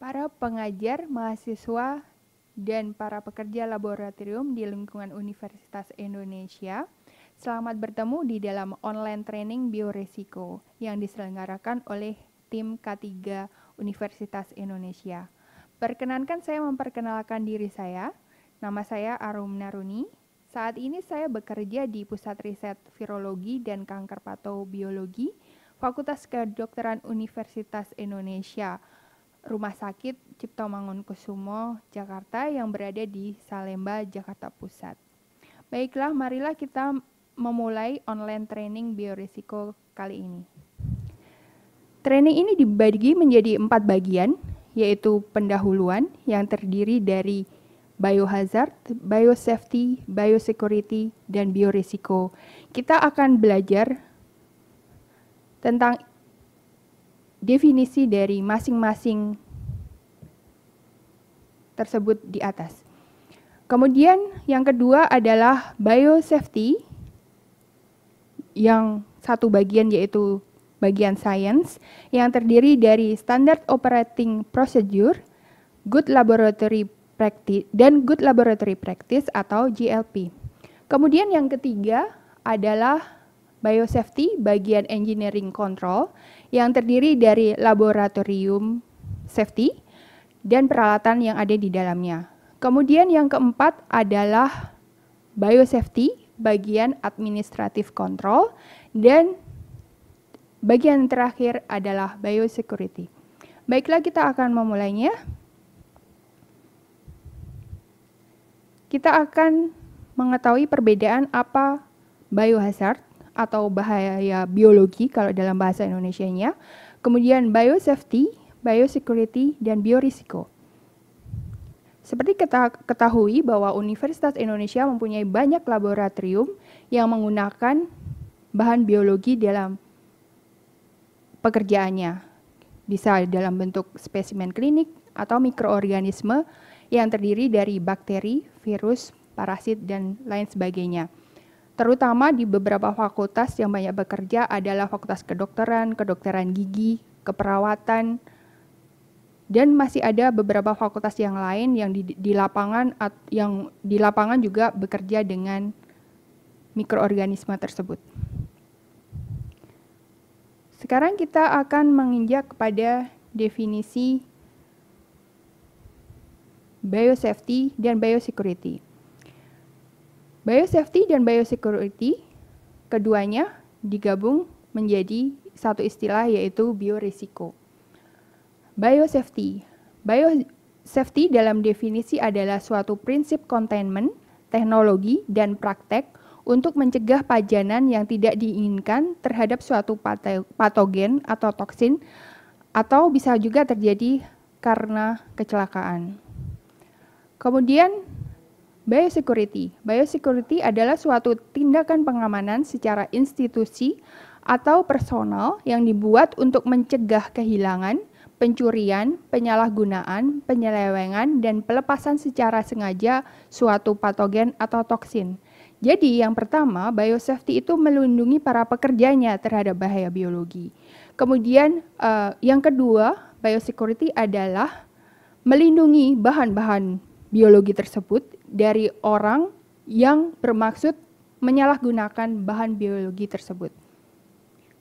Para pengajar, mahasiswa, dan para pekerja laboratorium di lingkungan Universitas Indonesia, selamat bertemu di dalam online training bioresiko yang diselenggarakan oleh tim K3 Universitas Indonesia. Perkenankan saya memperkenalkan diri saya. Nama saya Arum Naruni. Saat ini saya bekerja di Pusat Riset Virologi dan Kanker Patobiologi, Fakultas Kedokteran Universitas Indonesia, Rumah Sakit Cipto Mangunkusumo, Jakarta yang berada di Salemba, Jakarta Pusat. Baiklah, marilah kita memulai online training biorisiko kali ini. Training ini dibagi menjadi 4 bagian, yaitu pendahuluan yang terdiri dari biohazard, biosafety, biosecurity, dan biorisiko. Kita akan belajar tentang definisi dari masing-masing tersebut di atas. Kemudian yang kedua adalah biosafety, yang satu bagian yaitu bagian science, yang terdiri dari standard operating procedure, good laboratory practice, dan good laboratory practice atau GLP. Kemudian yang ketiga adalah biosafety, bagian engineering control, yang terdiri dari laboratorium safety dan peralatan yang ada di dalamnya. Kemudian yang keempat adalah biosafety, bagian administrative control, dan bagian terakhir adalah biosecurity. Baiklah, kita akan memulainya. Kita akan mengetahui perbedaan apa biohazard atau bahaya biologi kalau dalam bahasa Indonesianya, kemudian biosafety, biosecurity, dan biorisiko. Seperti kita ketahui bahwa Universitas Indonesia mempunyai banyak laboratorium yang menggunakan bahan biologi dalam pekerjaannya. Bisa dalam bentuk spesimen klinik atau mikroorganisme yang terdiri dari bakteri, virus, parasit, dan lain sebagainya. Terutama di beberapa fakultas yang banyak bekerja adalah Fakultas Kedokteran, Kedokteran Gigi, Keperawatan, dan masih ada beberapa fakultas yang lain yang di lapangan juga bekerja dengan mikroorganisme tersebut. Sekarang kita akan menginjak kepada definisi biosafety dan biosecurity. Biosafety dan biosecurity, keduanya digabung menjadi satu istilah yaitu biorisiko. Biosafety. Biosafety dalam definisi adalah suatu prinsip containment, teknologi, dan praktek untuk mencegah pajanan yang tidak diinginkan terhadap suatu patogen atau toksin, atau bisa juga terjadi karena kecelakaan. Kemudian biosecurity. Biosecurity adalah suatu tindakan pengamanan secara institusi atau personal yang dibuat untuk mencegah kehilangan, pencurian, penyalahgunaan, penyelewengan, dan pelepasan secara sengaja suatu patogen atau toksin. Jadi yang pertama, biosafety itu melindungi para pekerjanya terhadap bahaya biologi. Kemudian yang kedua, biosecurity adalah melindungi bahan-bahan biologi tersebut dari orang yang bermaksud menyalahgunakan bahan biologi tersebut.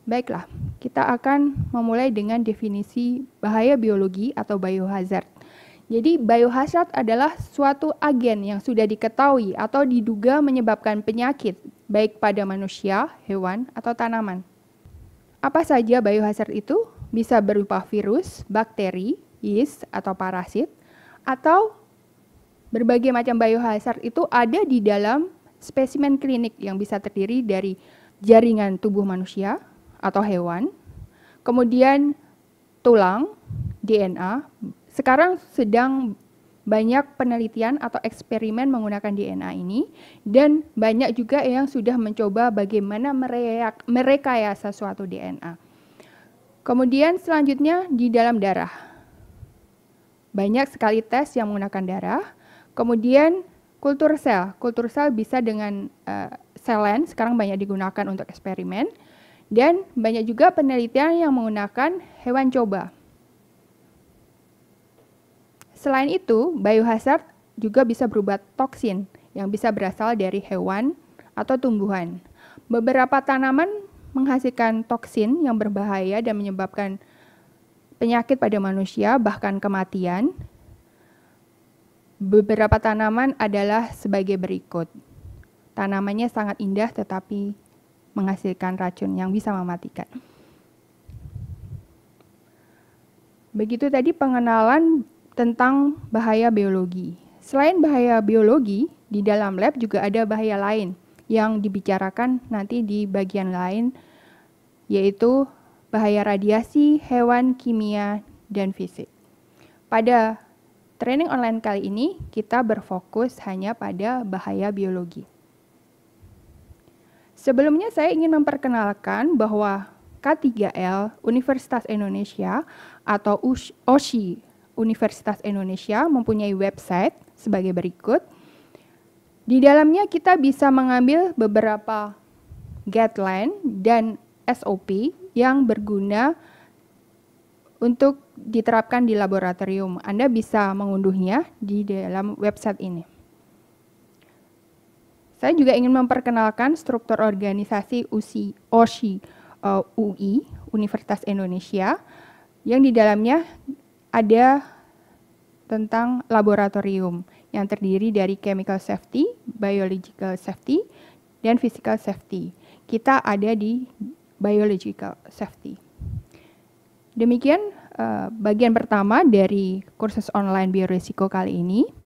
Baiklah, kita akan memulai dengan definisi bahaya biologi atau biohazard. Jadi biohazard adalah suatu agen yang sudah diketahui atau diduga menyebabkan penyakit baik pada manusia, hewan, atau tanaman. Apa saja biohazard itu? Bisa berupa virus, bakteri, yeast, atau parasit, atau berbagai macam biohazard itu ada di dalam spesimen klinik yang bisa terdiri dari jaringan tubuh manusia atau hewan, kemudian tulang, DNA. Sekarang sedang banyak penelitian atau eksperimen menggunakan DNA ini, dan banyak juga yang sudah mencoba bagaimana merekayasa suatu DNA. Kemudian selanjutnya di dalam darah. Banyak sekali tes yang menggunakan darah. Kemudian kultur sel bisa dengan selen, sekarang banyak digunakan untuk eksperimen, dan banyak juga penelitian yang menggunakan hewan coba. Selain itu, biohazard juga bisa berupa toksin yang bisa berasal dari hewan atau tumbuhan. Beberapa tanaman menghasilkan toksin yang berbahaya dan menyebabkan penyakit pada manusia, bahkan kematian. Beberapa tanaman adalah sebagai berikut. Tanamannya sangat indah tetapi menghasilkan racun yang bisa mematikan. Begitu tadi pengenalan tentang bahaya biologi. Selain bahaya biologi, di dalam lab juga ada bahaya lain yang dibicarakan nanti di bagian lain, yaitu bahaya radiasi, hewan, kimia, dan fisik. Pada training online kali ini, kita berfokus hanya pada bahaya biologi. Sebelumnya saya ingin memperkenalkan bahwa K3L Universitas Indonesia atau OSHI Universitas Indonesia mempunyai website sebagai berikut. Di dalamnya kita bisa mengambil beberapa guideline dan SOP yang berguna untuk diterapkan di laboratorium. Anda bisa mengunduhnya di dalam website ini. Saya juga ingin memperkenalkan struktur organisasi OSHI UI Universitas Indonesia yang di dalamnya ada tentang laboratorium yang terdiri dari chemical safety, biological safety, dan physical safety. Kita ada di biological safety. Demikian bagian pertama dari kursus online bioresiko kali ini.